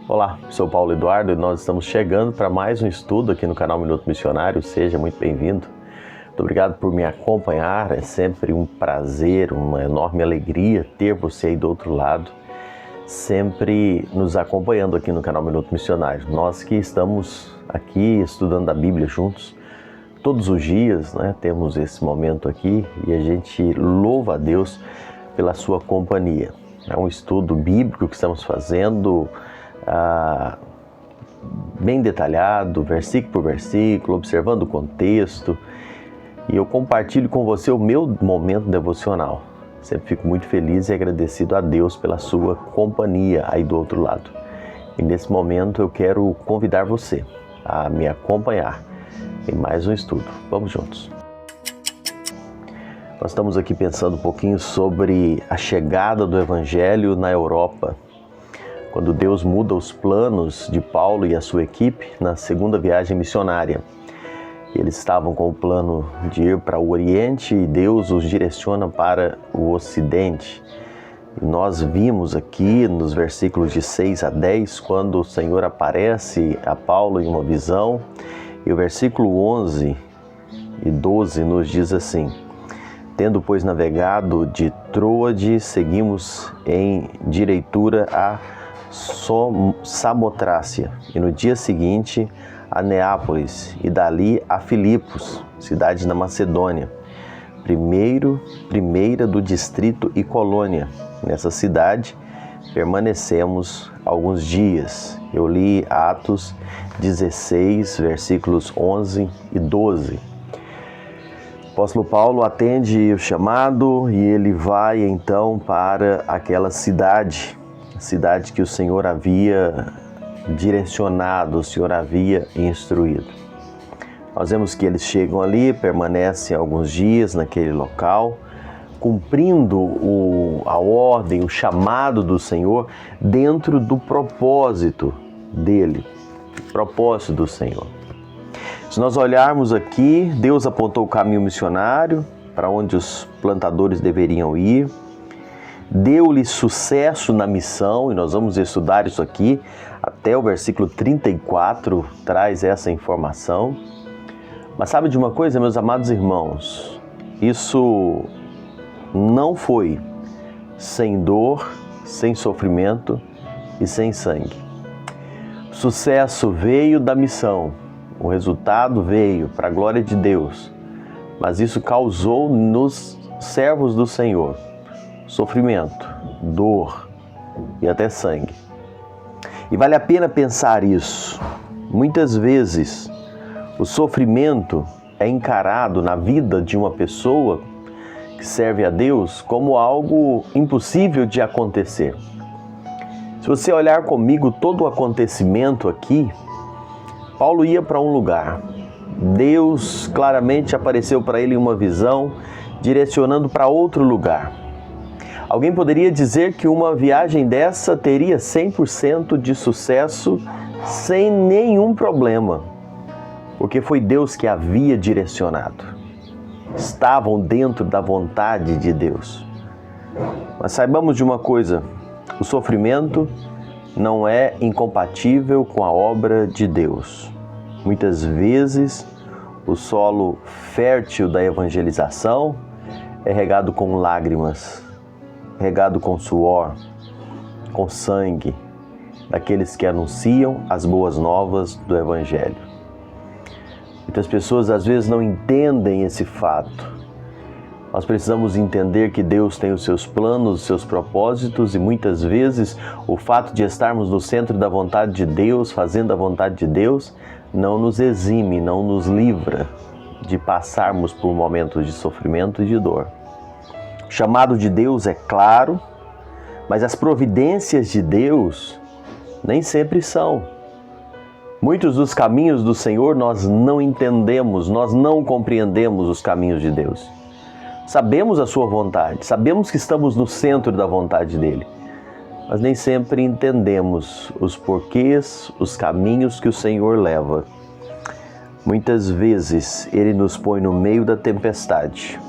Olá, sou Paulo Eduardo e nós estamos chegando para mais um estudo aqui no canal Minuto Missionário. Seja muito bem-vindo. Muito obrigado por me acompanhar. É sempre um prazer, uma enorme alegria ter você aí do outro lado, sempre nos acompanhando aqui no canal Minuto Missionário. Nós que estamos aqui estudando a Bíblia juntos todos os dias, né? Temos esse momento aqui e a gente louva a Deus pela sua companhia. É um estudo bíblico que estamos fazendo bem detalhado, versículo por versículo, observando o contexto, e eu compartilho com você o meu momento devocional. Sempre fico muito feliz e agradecido a Deus pela sua companhia aí do outro lado. E nesse momento eu quero convidar você a me acompanhar em mais um estudo. Vamos juntos. Nós estamos aqui pensando um pouquinho sobre a chegada do Evangelho na Europa, quando Deus muda os planos de Paulo e a sua equipe na segunda viagem missionária. Eles estavam com o plano de ir para o Oriente e Deus os direciona para o Ocidente. E nós vimos aqui nos versículos de 6 a 10, quando o Senhor aparece a Paulo em uma visão, e o versículo 11 e 12 nos diz assim: tendo, pois, navegado de Troade, seguimos em direitura a Samotrácia, e no dia seguinte a Neápolis, e dali a Filipos, cidade da Macedônia, primeira do distrito e colônia. Nessa cidade permanecemos alguns dias. Eu li Atos 16, versículos 11 e 12. O apóstolo Paulo atende o chamado e ele vai então para aquela cidade que o Senhor havia direcionado, o Senhor havia instruído. Nós vemos que eles chegam ali, permanecem alguns dias naquele local, cumprindo a ordem, o chamado do Senhor dentro do propósito dele, o propósito do Senhor. Se nós olharmos aqui, Deus apontou o caminho missionário para onde os plantadores deveriam ir, deu-lhe sucesso na missão, e nós vamos estudar isso aqui, até o versículo 34 traz essa informação. Mas sabe de uma coisa, meus amados irmãos? Isso não foi sem dor, sem sofrimento e sem sangue. O sucesso veio da missão, o resultado veio para a glória de Deus, mas isso causou nos servos do Senhor sofrimento, dor e até sangue. E vale a pena pensar isso. Muitas vezes o sofrimento é encarado na vida de uma pessoa que serve a Deus como algo impossível de acontecer. Se você olhar comigo todo o acontecimento aqui, Paulo ia para um lugar. Deus claramente apareceu para ele em uma visão, direcionando para outro lugar. Alguém poderia dizer que uma viagem dessa teria 100% de sucesso sem nenhum problema, porque foi Deus que havia direcionado. Estavam dentro da vontade de Deus. Mas saibamos de uma coisa: o sofrimento não é incompatível com a obra de Deus. Muitas vezes, o solo fértil da evangelização é regado com lágrimas, regado com suor, com sangue, daqueles que anunciam as boas novas do Evangelho. Muitas pessoas às vezes não entendem esse fato. Nós precisamos entender que Deus tem os seus planos, os seus propósitos, e muitas vezes o fato de estarmos no centro da vontade de Deus, fazendo a vontade de Deus, não nos exime, não nos livra de passarmos por momentos de sofrimento e de dor. O chamado de Deus é claro, mas as providências de Deus nem sempre são. Muitos dos caminhos do Senhor nós não entendemos, nós não compreendemos os caminhos de Deus. Sabemos a sua vontade, sabemos que estamos no centro da vontade dele, mas nem sempre entendemos os porquês, os caminhos que o Senhor leva. Muitas vezes ele nos põe no meio da tempestade.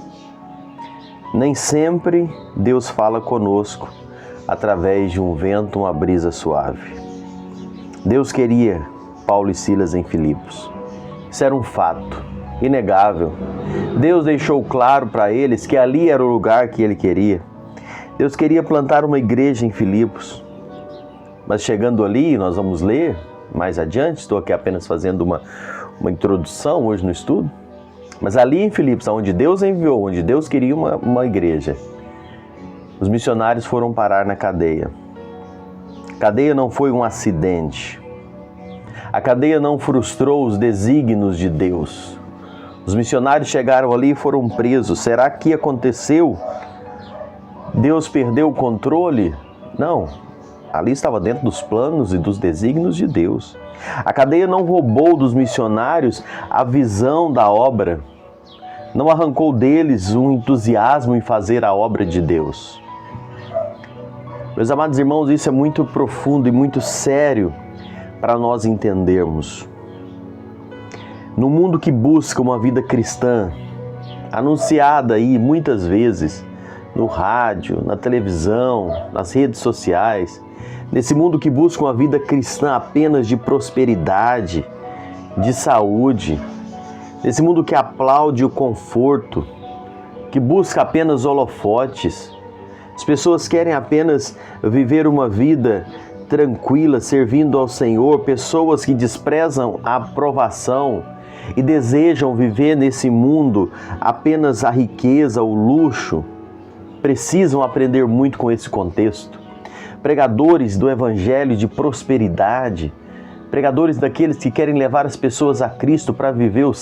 Nem sempre Deus fala conosco através de um vento, uma brisa suave. Deus queria Paulo e Silas em Filipos. Isso era um fato, inegável. Deus deixou claro para eles que ali era o lugar que Ele queria. Deus queria plantar uma igreja em Filipos. Mas chegando ali, nós vamos ler mais adiante, estou aqui apenas fazendo uma introdução hoje no estudo. Mas ali em Filipos, onde Deus enviou, onde Deus queria uma igreja, os missionários foram parar na cadeia. A cadeia não foi um acidente. A cadeia não frustrou os desígnios de Deus. Os missionários chegaram ali e foram presos. Será que aconteceu? Deus perdeu o controle? Não. Ali estava dentro dos planos e dos desígnios de Deus. A cadeia não roubou dos missionários a visão da obra. Não arrancou deles um entusiasmo em fazer a obra de Deus. Meus amados irmãos, isso é muito profundo e muito sério para nós entendermos. No mundo que busca uma vida cristã, anunciada aí muitas vezes no rádio, na televisão, nas redes sociais, nesse mundo que busca uma vida cristã apenas de prosperidade, de saúde, nesse mundo que aplaude o conforto, que busca apenas holofotes, as pessoas querem apenas viver uma vida tranquila, servindo ao Senhor, pessoas que desprezam a aprovação e desejam viver nesse mundo apenas a riqueza, o luxo, precisam aprender muito com esse contexto. Pregadores do evangelho de prosperidade, pregadores daqueles que querem levar as pessoas a Cristo para viver o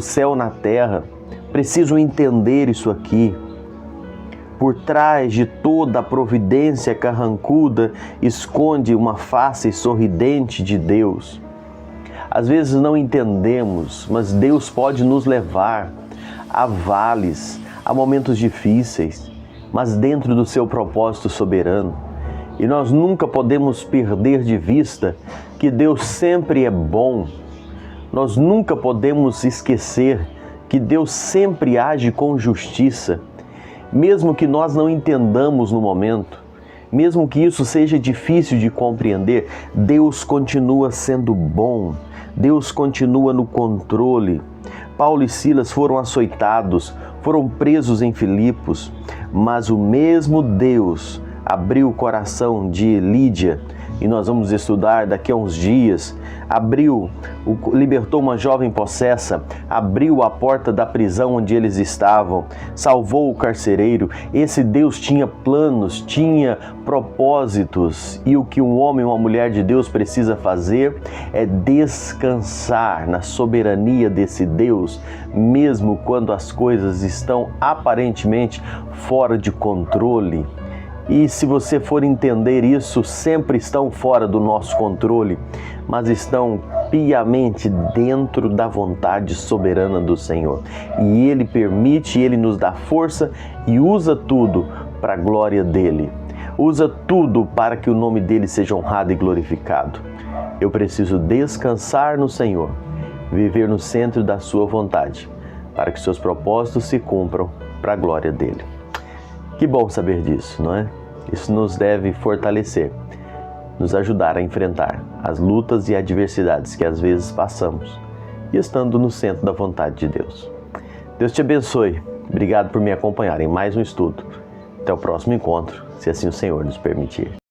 céu na terra, precisam entender isso aqui. Por trás de toda a providência carrancuda esconde uma face sorridente de Deus. Às vezes não entendemos, mas Deus pode nos levar a vales, a momentos difíceis, mas dentro do seu propósito soberano. E nós nunca podemos perder de vista que Deus sempre é bom. Nós nunca podemos esquecer que Deus sempre age com justiça. Mesmo que nós não entendamos no momento, mesmo que isso seja difícil de compreender, Deus continua sendo bom, Deus continua no controle. Paulo e Silas foram açoitados, foram presos em Filipos, mas o mesmo Deus abriu o coração de Lídia, e nós vamos estudar daqui a uns dias, libertou uma jovem possessa, abriu a porta da prisão onde eles estavam, salvou o carcereiro. Esse Deus tinha planos, tinha propósitos, e o que um homem ou uma mulher de Deus precisa fazer é descansar na soberania desse Deus, mesmo quando as coisas estão aparentemente fora de controle. E se você for entender isso, sempre estão fora do nosso controle, mas estão piamente dentro da vontade soberana do Senhor. E Ele permite, Ele nos dá força e usa tudo para a glória dEle. Usa tudo para que o nome dEle seja honrado e glorificado. Eu preciso descansar no Senhor, viver no centro da sua vontade, para que seus propósitos se cumpram para a glória dEle. Que bom saber disso, não é? Isso nos deve fortalecer, nos ajudar a enfrentar as lutas e adversidades que às vezes passamos, e estando no centro da vontade de Deus. Deus te abençoe. Obrigado por me acompanhar em mais um estudo. Até o próximo encontro, se assim o Senhor nos permitir.